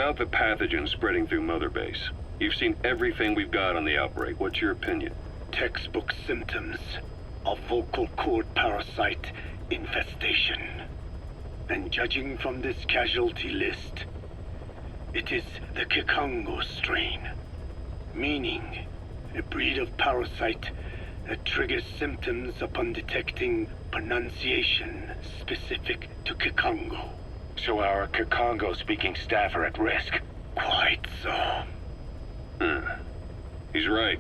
about the pathogen spreading through Mother Base? You've seen everything we've got on the outbreak. What's your opinion? Textbook symptoms of vocal cord parasite infestation. And judging from this casualty list, it is the Kikongo strain, meaning a breed of parasite that triggers symptoms upon detecting pronunciation specific to Kikongo. So our Kikongo-speaking staff are at risk? Quite so. He's right.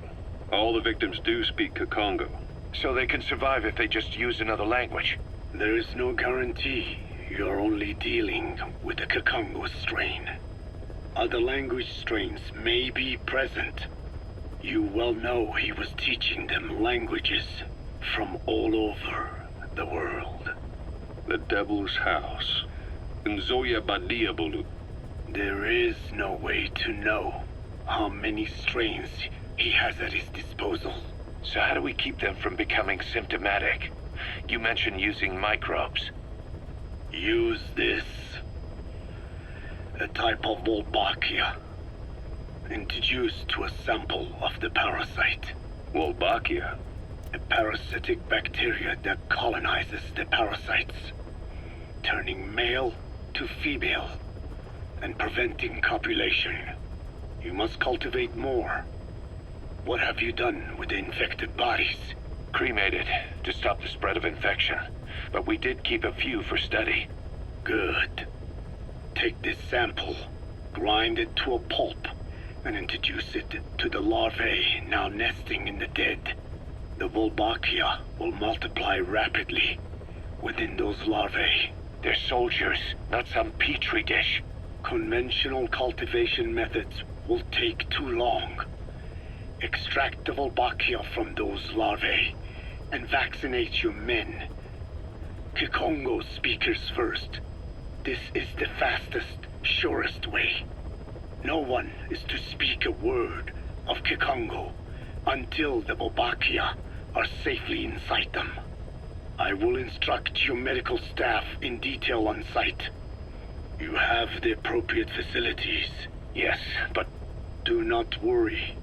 All the victims do speak Kikongo. So they can survive if they just use another language? There is no guarantee. You're only dealing with the Kikongo strain. Other language strains may be present. You well know he was teaching them languages from all over the world. The Devil's House. Nzoya Badiabulu. There is no way to know how many strains he has at his disposal. So how do we keep them from becoming symptomatic? You mentioned using microbes. Use this. A type of Wolbachia. Introduced to a sample of the parasite. Wolbachia? A parasitic bacteria that colonizes the parasites, turning male to female and preventing copulation. You must cultivate more. What have you done with the infected bodies? Cremated to stop the spread of infection, but we did keep a few for study. Good. Take this sample, grind it to a pulp, and introduce it to the larvae now nesting in the dead. The Wolbachia will multiply rapidly within those larvae. They're soldiers, not some petri dish. Conventional cultivation methods will take too long. Extract the Wolbachia from those larvae and vaccinate your men. Kikongo speakers first. This is the fastest, surest way. No one is to speak a word of Kikongo until the Wolbachia are safely inside them. I will instruct your medical staff in detail on site. You have the appropriate facilities. Yes, but do not worry.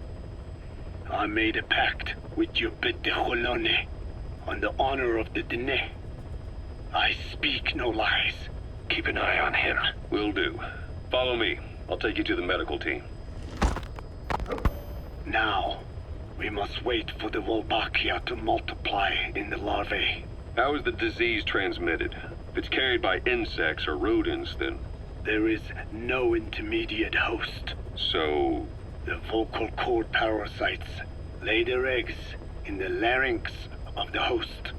I made a pact with your bit de Cholone on the honor of the Dene. I speak no lies. Keep an eye on him. Will do. Follow me. I'll take you to the medical team. Now, we must wait for the Wolbachia to multiply in the larvae. How is the disease transmitted? If it's carried by insects or rodents, then... There is no intermediate host. So... The vocal cord parasites lay their eggs in the larynx of the host.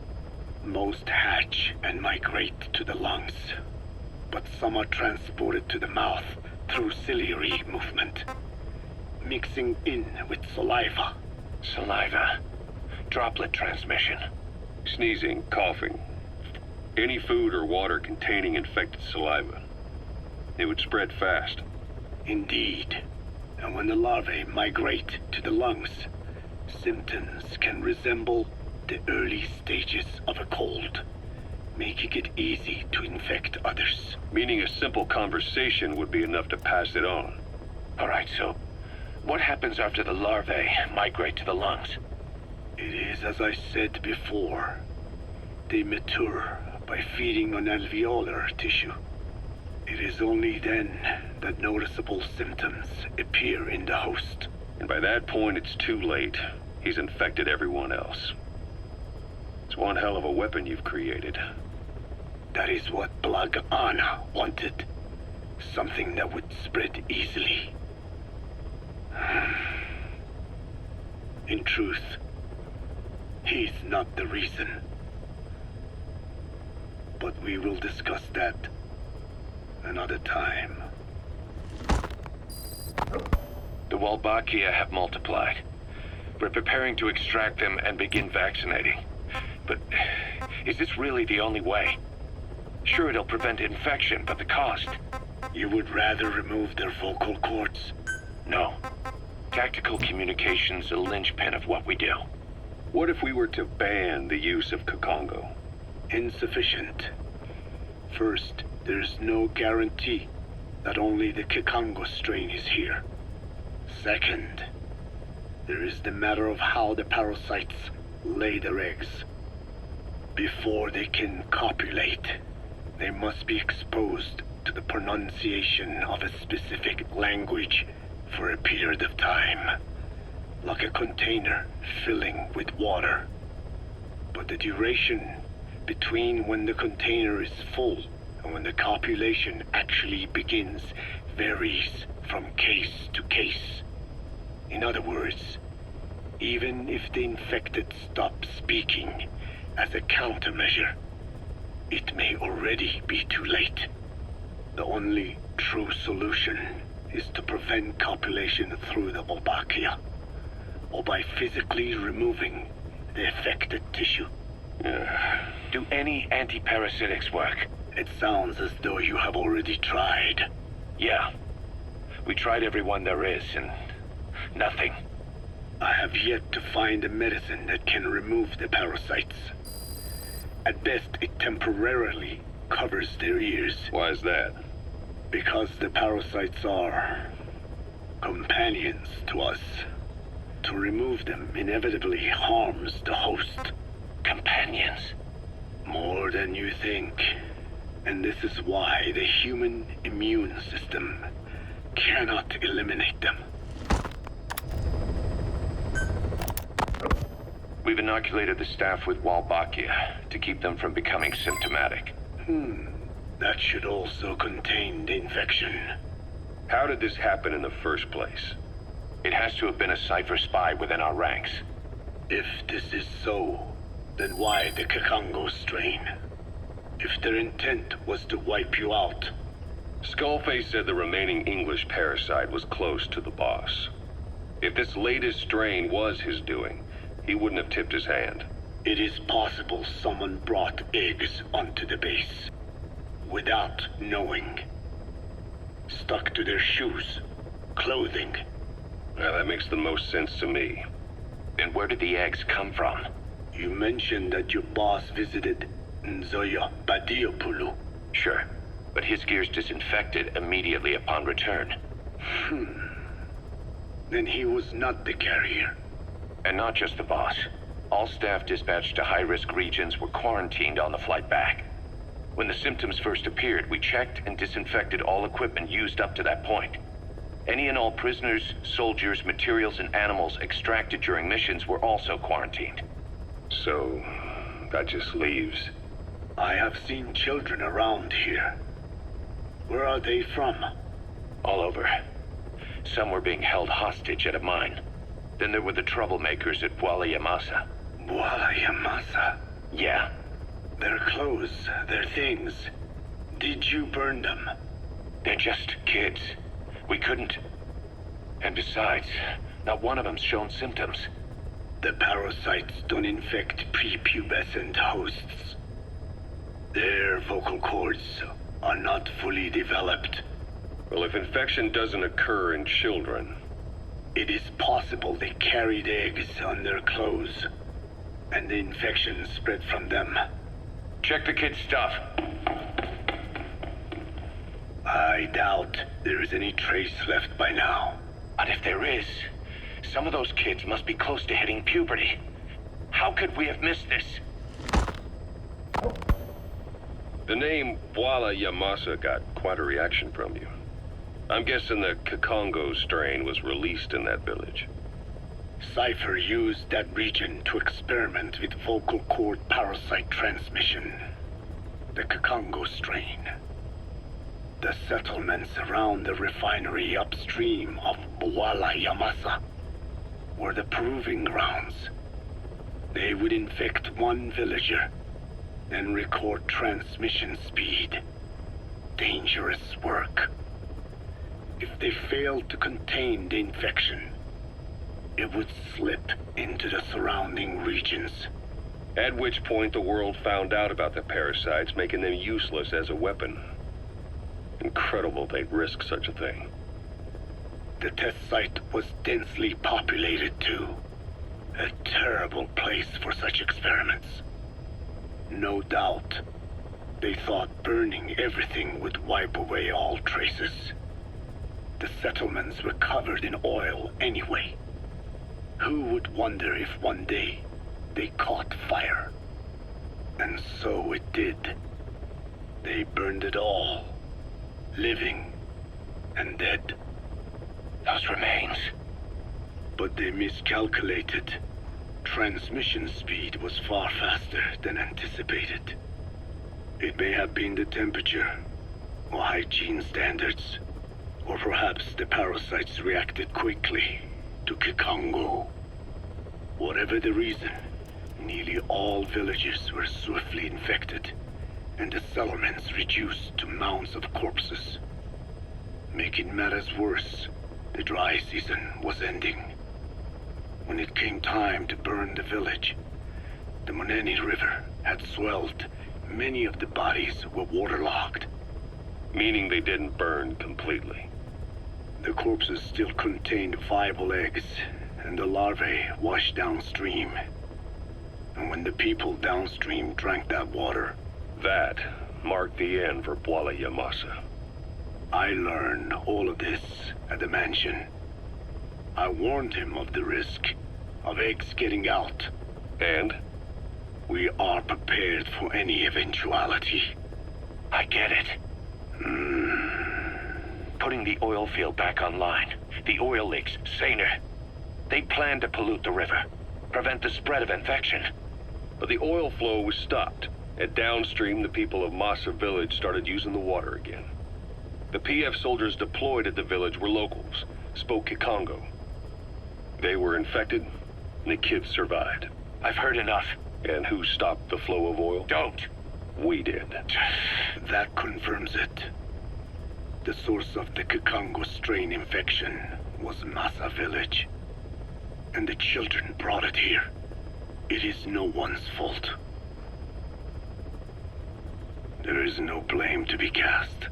Most hatch and migrate to the lungs, but some are transported to the mouth through ciliary movement, mixing in with saliva. Saliva. Droplet transmission. Sneezing, coughing. Any food or water containing infected saliva. It would spread fast. Indeed. And when the larvae migrate to the lungs, symptoms can resemble the early stages of a cold, making it easy to infect others. Meaning a simple conversation would be enough to pass it on. All right, so what happens after the larvae migrate to the lungs? It is as I said before. They mature by feeding on alveolar tissue. It is only then that noticeable symptoms appear in the host. And by that point, it's too late. He's infected everyone else. It's one hell of a weapon you've created. That is what Blag Anna wanted. Something that would spread easily. In truth, he's not the reason. But we will discuss that another time. The Wolbachia have multiplied. We're preparing to extract them and begin vaccinating. But is this really the only way? Sure, it'll prevent infection, but the cost? You would rather remove their vocal cords? No. Tactical communication's a linchpin of what we do. What if we were to ban the use of Kikongo? Insufficient. First, there's no guarantee that only the Kikongo strain is here. Second, there is the matter of how the parasites lay their eggs. Before they can copulate, they must be exposed to the pronunciation of a specific language for a period of time, like a container filling with water. But the duration between when the container is full and when the copulation actually begins varies from case to case. In other words, even if the infected stop speaking as a countermeasure, it may already be too late. The only true solution is to prevent copulation through the Wolbachia, or by physically removing the affected tissue. Do any antiparasitics work? It sounds as though you have already tried. Yeah. We tried every one there is, and nothing. I have yet to find a medicine that can remove the parasites. At best, it temporarily covers their ears. Why is that? Because the parasites are companions to us. To remove them inevitably harms the host. Companions? More than you think. And this is why the human immune system cannot eliminate them. We've inoculated the staff with Wolbachia to keep them from becoming symptomatic. That should also contain the infection. How did this happen in the first place? It has to have been a Cypher spy within our ranks. If this is so, then why the Kikongo strain? If their intent was to wipe you out. Skullface said the remaining English parasite was close to the boss. If this latest strain was his doing, he wouldn't have tipped his hand. It is possible someone brought eggs onto the base without knowing. Stuck to their shoes, clothing. Now, that makes the most sense to me. And where did the eggs come from? You mentioned that your boss visited Nzoya Badiopulu. Sure, but his gear's disinfected immediately upon return. Then he was not the carrier. And not just the boss. All staff dispatched to high-risk regions were quarantined on the flight back. When the symptoms first appeared, we checked and disinfected all equipment used up to that point. Any and all prisoners, soldiers, materials, and animals extracted during missions were also quarantined. So, that just leaves... I have seen children around here. Where are they from? All over. Some were being held hostage at a mine. Then there were the troublemakers at Bwala Yamasa. Bwala Yamasa? Yeah. Their clothes, their things. Did you burn them? They're just kids. We couldn't. And besides, not one of them's shown symptoms. The parasites don't infect prepubescent hosts. Their vocal cords are not fully developed. Well, if infection doesn't occur in children... It is possible they carried eggs on their clothes, and the infection spread from them. Check the kid's stuff. I doubt there is any trace left by now. But if there is, some of those kids must be close to hitting puberty. How could we have missed this? The name Bwala Yamasa got quite a reaction from you. I'm guessing the Kikongo strain was released in that village. Cypher used that region to experiment with vocal cord parasite transmission. The Kikongo strain. The settlements around the refinery upstream of Bwala Yamasa were the proving grounds. They would infect one villager, then record transmission speed. Dangerous work. If they failed to contain the infection, it would slip into the surrounding regions. At which point the world found out about the parasites, making them useless as a weapon. Incredible they'd risk such a thing. The test site was densely populated too. A terrible place for such experiments. No doubt, They thought burning everything would wipe away all traces. The settlements were covered in oil anyway. Who would wonder if one day they caught fire? And so it did. They burned it all, living and dead. Those remains. But they miscalculated. Transmission speed was far faster than anticipated. It may have been the temperature, or hygiene standards, or perhaps the parasites reacted quickly to Kikongo. Whatever the reason, nearly all villages were swiftly infected, and the settlements reduced to mounds of corpses. Making matters worse, the dry season was ending. When it came time to burn the village, the Moneni River had swelled. Many of the bodies were waterlogged. Meaning they didn't burn completely. The corpses still contained viable eggs, and the larvae washed downstream. And when the people downstream drank that water, That marked the end for Bwala Yamasa. I learned all of this at the mansion. I warned him of the risk of eggs getting out. And? We are prepared for any eventuality. I get it. Putting the oil field back online. The oil leaks, saner. They plan to pollute the river, prevent the spread of infection. But the oil flow was stopped, and downstream the people of Masa village started using the water again. The PF soldiers deployed at the village were locals, spoke Kikongo. They were infected, and the kids survived. I've heard enough. And who stopped the flow of oil? Don't. We did. That confirms it. The source of the Kikongo strain infection was Masa village. And the children brought it here. It is no one's fault. There is no blame to be cast.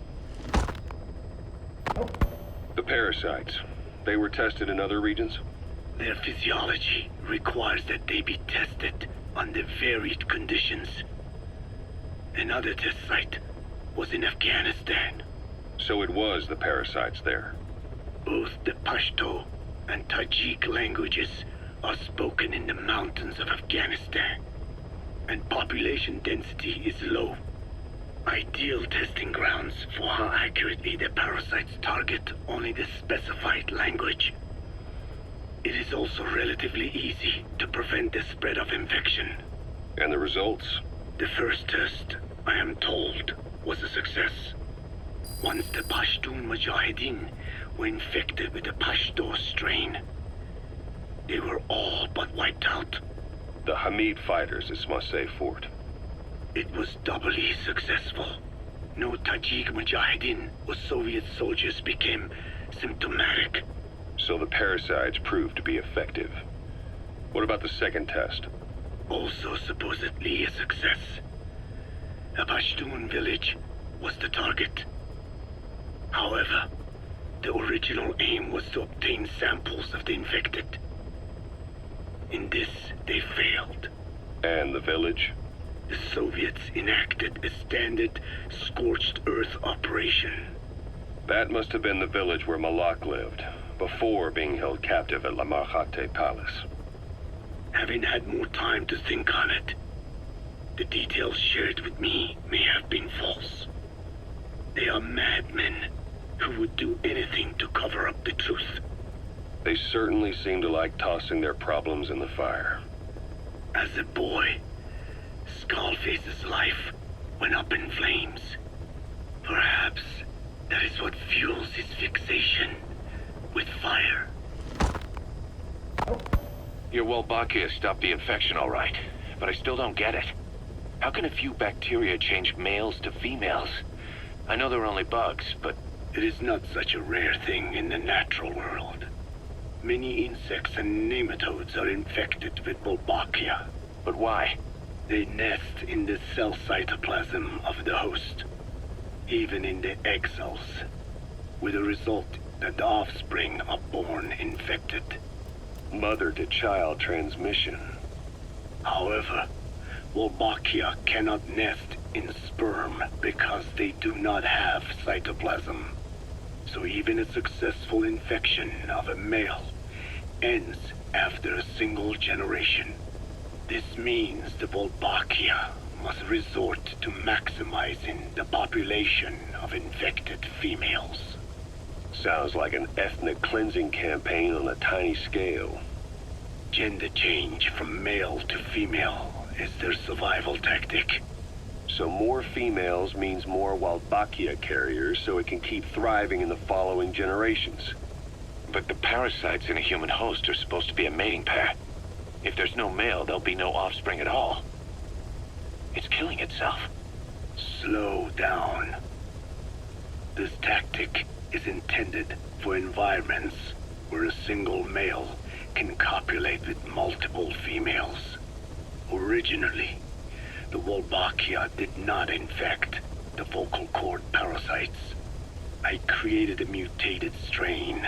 The parasites, they were tested in other regions? Their physiology requires that they be tested under varied conditions. Another test site was in Afghanistan. So it was the parasites there. Both the Pashto and Tajik languages are spoken in the mountains of Afghanistan, and population density is low. Ideal testing grounds for how accurately the parasites target only the specified language. It is also relatively easy to prevent the spread of infection. And the results? The first test, I am told, was a success. Once the Pashtun Mujahideen were infected with the Pashto strain, they were all but wiped out. The Hamid fighters at Smasei Fort. It was doubly successful. No Tajik Mujahideen or Soviet soldiers became symptomatic. So the parasites proved to be effective. What about the second test? Also supposedly a success. A Pashtun village was the target. However, the original aim was to obtain samples of the infected. In this, they failed. And the village? The Soviets enacted a standard scorched earth operation. That must have been the village where Malak lived, before being held captive at La Marjate Palace. Having had more time to think on it, the details shared with me may have been false. They are madmen who would do anything to cover up the truth. They certainly seem to like tossing their problems in the fire. As a boy, Skullface's life went up in flames. Perhaps that is what fuels his fixation with fire. Your Wolbachia stopped the infection all right, but I still don't get it. How can a few bacteria change males to females? I know they're only bugs, but... It is not such a rare thing in the natural world. Many insects and nematodes are infected with Wolbachia. But why? They nest in the cell cytoplasm of the host, even in the egg cells, with the result that the offspring are born infected. Mother-to-child transmission. However, Wolbachia cannot nest in sperm because they do not have cytoplasm. So even a successful infection of a male ends after a single generation. This means the Wolbachia must resort to maximizing the population of infected females. Sounds like an ethnic cleansing campaign on a tiny scale. Gender change from male to female is their survival tactic. So more females means more Wolbachia carriers, so it can keep thriving in the following generations. But the parasites in a human host are supposed to be a mating pair. If there's no male, there'll be no offspring at all. It's killing itself. Slow down. This tactic is intended for environments where a single male can copulate with multiple females. Originally, the Wolbachia did not infect the vocal cord parasites. I created a mutated strain,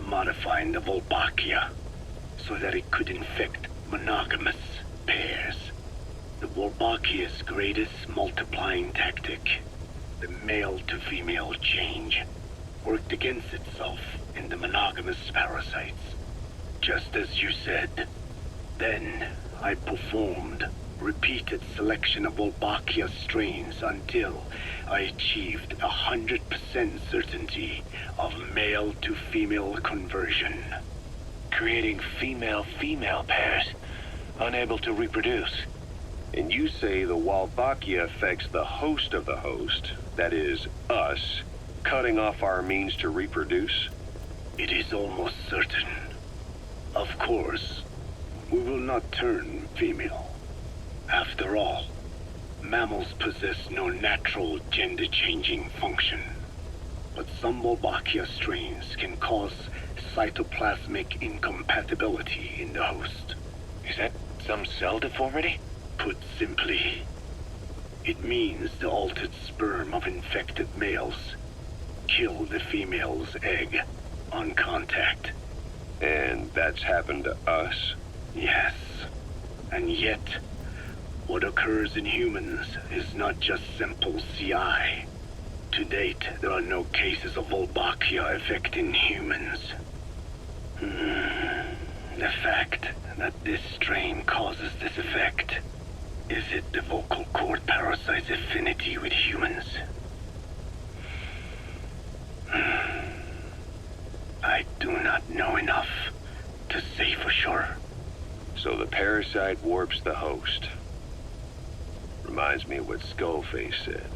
modifying the Wolbachia so that it could infect monogamous pairs. The Wolbachia's greatest multiplying tactic, the male-to-female change, worked against itself in the monogamous parasites. Just as you said. Then I performed repeated selection of Wolbachia strains until I achieved 100% certainty of male-to-female conversion. Creating female-female pairs, unable to reproduce. And you say the Wolbachia affects the host of the host, that is, us, cutting off our means to reproduce? It is almost certain. Of course, we will not turn female. After all, mammals possess no natural gender-changing function. But some Wolbachia strains can cause cytoplasmic incompatibility in the host. Is that some cell deformity? Put simply, it means the altered sperm of infected males kill the female's egg on contact. And that's happened to us? Yes. And yet, what occurs in humans is not just simple CI. To date, there are no cases of Wolbachia affecting humans. The fact that this strain causes this effect, is it the vocal cord parasite's affinity with humans? I do not know enough to say for sure. So the parasite warps the host. Reminds me of what Skullface said.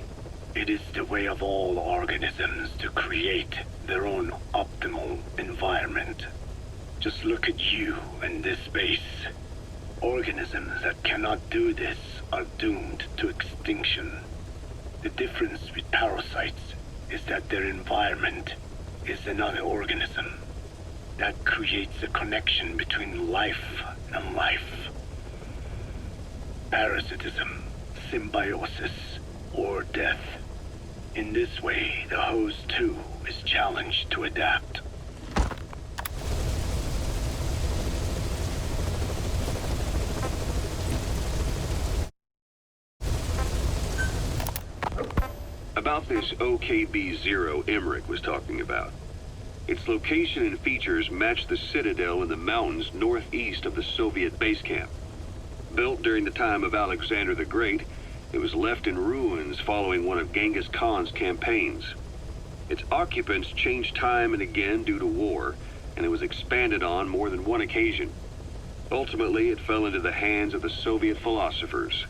It is the way of all organisms to create their own optimal environment. Just look at you and this base. Organisms that cannot do this are doomed to extinction. The difference with parasites is that their environment is another organism. That creates a connection between life and life. Parasitism, symbiosis, or death. In this way, the host too is challenged to adapt. About this OKB-0 Emmerich was talking about. Its location and features match the citadel in the mountains northeast of the Soviet base camp. Built during the time of Alexander the Great, it was left in ruins following one of Genghis Khan's campaigns. Its occupants changed time and again due to war, and it was expanded on more than one occasion. Ultimately, it fell into the hands of the Soviet philosophers.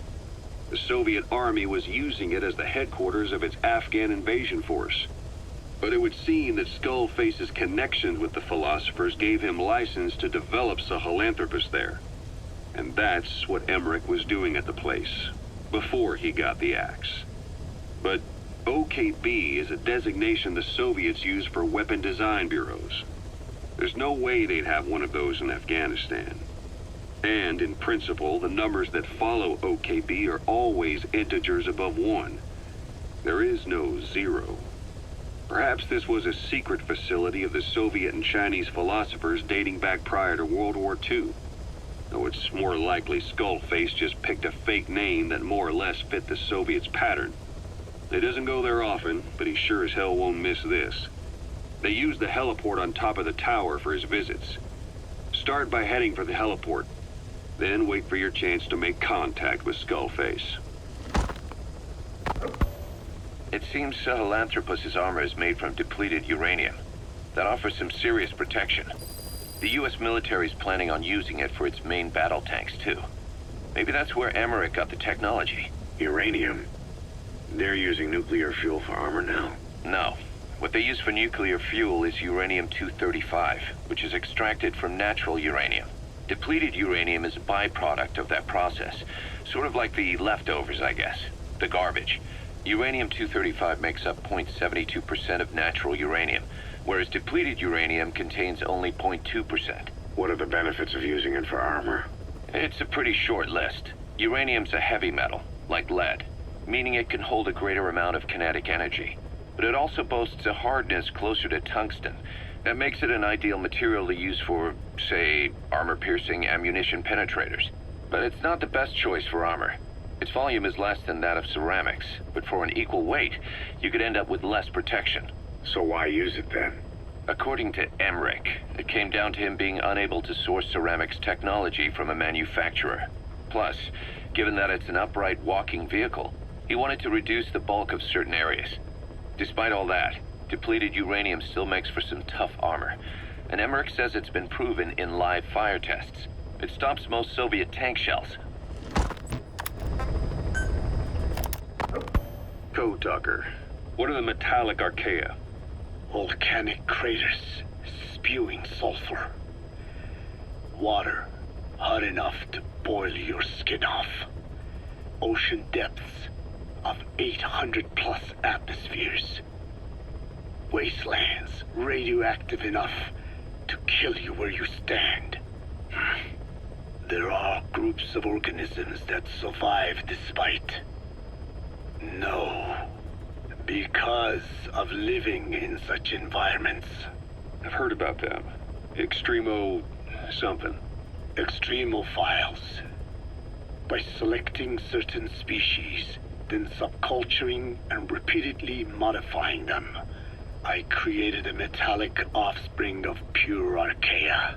The Soviet army was using it as the headquarters of its Afghan invasion force. But it would seem that Skullface's connections with the philosophers gave him license to develop Sahelanthropus there. And that's what Emmerich was doing at the place, before he got the axe. But OKB is a designation the Soviets use for weapon design bureaus. There's no way they'd have one of those in Afghanistan. And in principle, the numbers that follow OKB are always integers above 1. There is no 0. Perhaps this was a secret facility of the Soviet and Chinese philosophers dating back prior to World War II. Though it's more likely Skullface just picked a fake name that more or less fit the Soviets' pattern. He doesn't go there often, but he sure as hell won't miss this. They use the heliport on top of the tower for his visits. Start by heading for the heliport. Then wait for your chance to make contact with Skullface. It seems Sahelanthropus' armor is made from depleted uranium. That offers some serious protection. The U.S. military is planning on using it for its main battle tanks, too. Maybe that's where Emmerich got the technology. Uranium? They're using nuclear fuel for armor now? No. What they use for nuclear fuel is uranium-235, which is extracted from natural uranium. Depleted uranium is a byproduct of that process. Sort of like the leftovers, I guess. The garbage. Uranium-235 makes up 0.72% of natural uranium, whereas depleted uranium contains only 0.2%. What are the benefits of using it for armor? It's a pretty short list. Uranium's a heavy metal, like lead, meaning it can hold a greater amount of kinetic energy. But it also boasts a hardness closer to tungsten. That makes it an ideal material to use for, say, armor-piercing ammunition penetrators. But it's not the best choice for armor. Its volume is less than that of ceramics, but for an equal weight, you could end up with less protection. So why use it then? According to Emmerich, it came down to him being unable to source ceramics technology from a manufacturer. Plus, given that it's an upright walking vehicle, he wanted to reduce the bulk of certain areas. Despite all that, depleted uranium still makes for some tough armor, and Emmerich says it's been proven in live fire tests. It stops most Soviet tank shells. Code Talker, what are the metallic archaea? Volcanic craters spewing sulfur. Water hot enough to boil your skin off. Ocean depths of 800 plus atmospheres. Wastelands radioactive enough to kill you where you stand. There are groups of organisms that survive despite. No. Because of living in such environments. I've heard about them. Extremo... something. Extremophiles. By selecting certain species, then subculturing and repeatedly modifying them, I created a metallic offspring of pure archaea.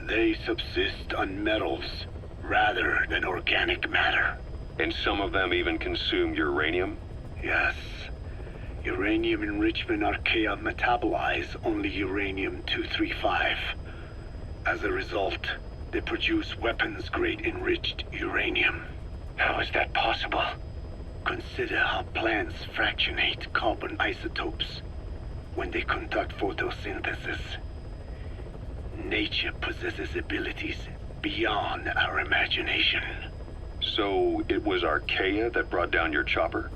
They subsist on metals rather than organic matter. And some of them even consume uranium? Yes. Uranium enrichment archaea metabolize only uranium-235. As a result, they produce weapons-grade enriched uranium. How is that possible? Consider how plants fractionate carbon isotopes when they conduct photosynthesis. Nature possesses abilities beyond our imagination. So it was archaea that brought down your chopper?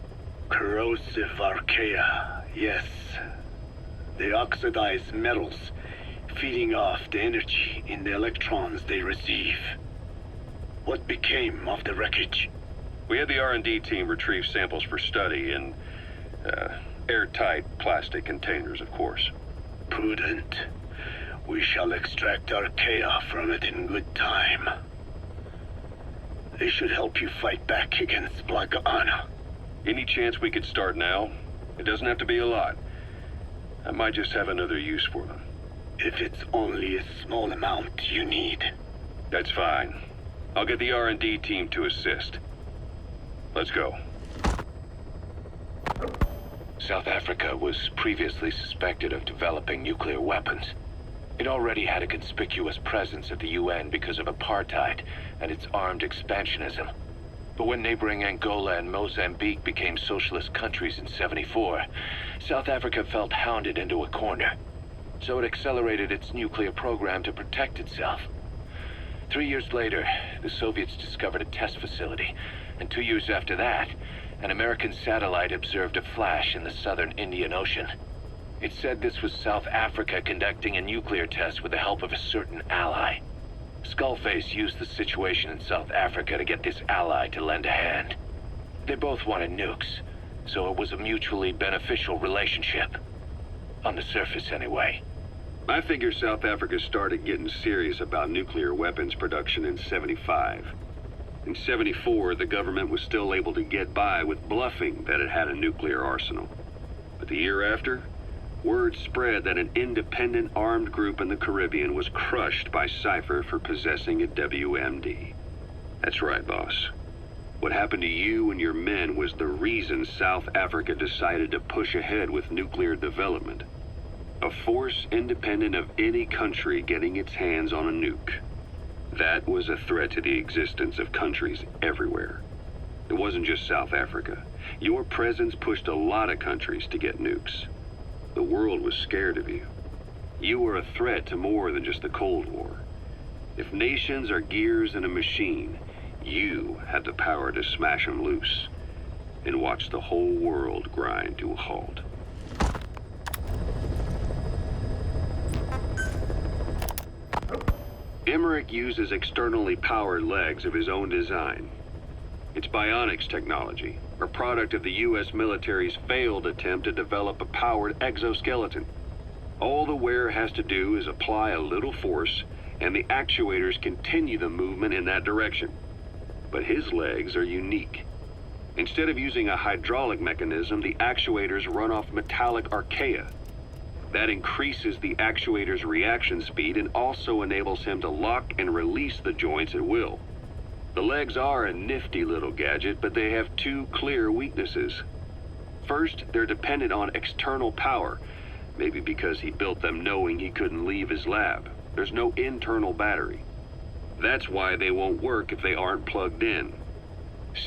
Corrosive archaea, yes. They oxidize metals, feeding off the energy in the electrons they receive. What became of the wreckage? We had the R&D team retrieve samples for study in airtight plastic containers, of course. Prudent. We shall extract archaea from it in good time. They should help you fight back against Blaga Anna. Any chance we could start now? It doesn't have to be a lot. I might just have another use for them. If it's only a small amount you need. That's fine. I'll get the R&D team to assist. Let's go. South Africa was previously suspected of developing nuclear weapons. It already had a conspicuous presence at the UN because of apartheid and its armed expansionism. But when neighboring Angola and Mozambique became socialist countries in '74, South Africa felt hounded into a corner. So it accelerated its nuclear program to protect itself. 3 years later, the Soviets discovered a test facility, and 2 years after that, an American satellite observed a flash in the southern Indian Ocean. It said this was South Africa conducting a nuclear test with the help of a certain ally. Skullface used the situation in South Africa to get this ally to lend a hand. They both wanted nukes, so it was a mutually beneficial relationship. On the surface, anyway. I figure South Africa started getting serious about nuclear weapons production in '75. In '74, the government was still able to get by with bluffing that it had a nuclear arsenal. But the year after, word spread that an independent armed group in the Caribbean was crushed by Cypher for possessing a WMD. That's right, boss. What happened to you and your men was the reason South Africa decided to push ahead with nuclear development. A force independent of any country getting its hands on a nuke. That was a threat to the existence of countries everywhere. It wasn't just South Africa. Your presence pushed a lot of countries to get nukes. The world was scared of you. You were a threat to more than just the Cold War. If nations are gears in a machine, you had the power to smash them loose and watch the whole world grind to a halt. Emmerich uses externally powered legs of his own design. It's bionics technology, a product of the U.S. military's failed attempt to develop a powered exoskeleton. All the wearer has to do is apply a little force, and the actuators continue the movement in that direction. But his legs are unique. Instead of using a hydraulic mechanism, the actuators run off metallic archaea. That increases the actuator's reaction speed and also enables him to lock and release the joints at will. The legs are a nifty little gadget, but they have two clear weaknesses. First, they're dependent on external power, maybe because he built them knowing he couldn't leave his lab. There's no internal battery. That's why they won't work if they aren't plugged in.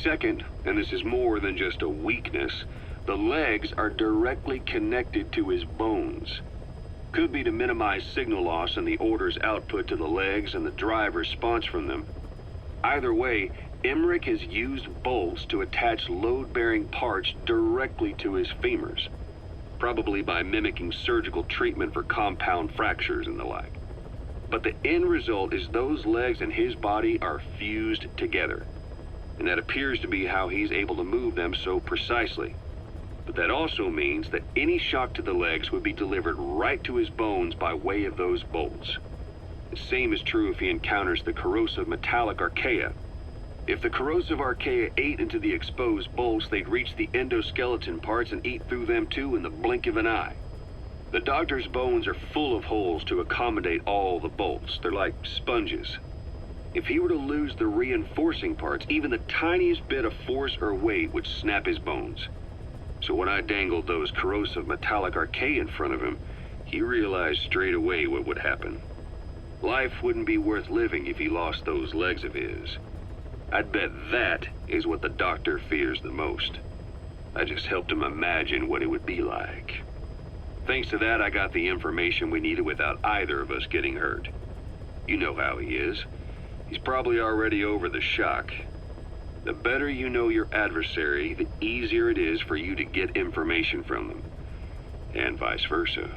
Second, and this is more than just a weakness, the legs are directly connected to his bones. Could be to minimize signal loss and the order's output to the legs and the drive response from them. Either way, Emmerich has used bolts to attach load-bearing parts directly to his femurs, probably by mimicking surgical treatment for compound fractures and the like. But the end result is those legs and his body are fused together, and that appears to be how he's able to move them so precisely. But that also means that any shock to the legs would be delivered right to his bones by way of those bolts. The same is true if he encounters the corrosive metallic archaea. If the corrosive archaea ate into the exposed bolts, they'd reach the endoskeleton parts and eat through them too in the blink of an eye. The doctor's bones are full of holes to accommodate all the bolts. They're like sponges. If he were to lose the reinforcing parts, even the tiniest bit of force or weight would snap his bones. So when I dangled those corrosive metallic archaea in front of him, he realized straight away what would happen. Life wouldn't be worth living if he lost those legs of his. I'd bet that is what the doctor fears the most. I just helped him imagine what it would be like. Thanks to that, I got the information we needed without either of us getting hurt. You know how he is. He's probably already over the shock. The better you know your adversary, the easier it is for you to get information from them. And vice versa.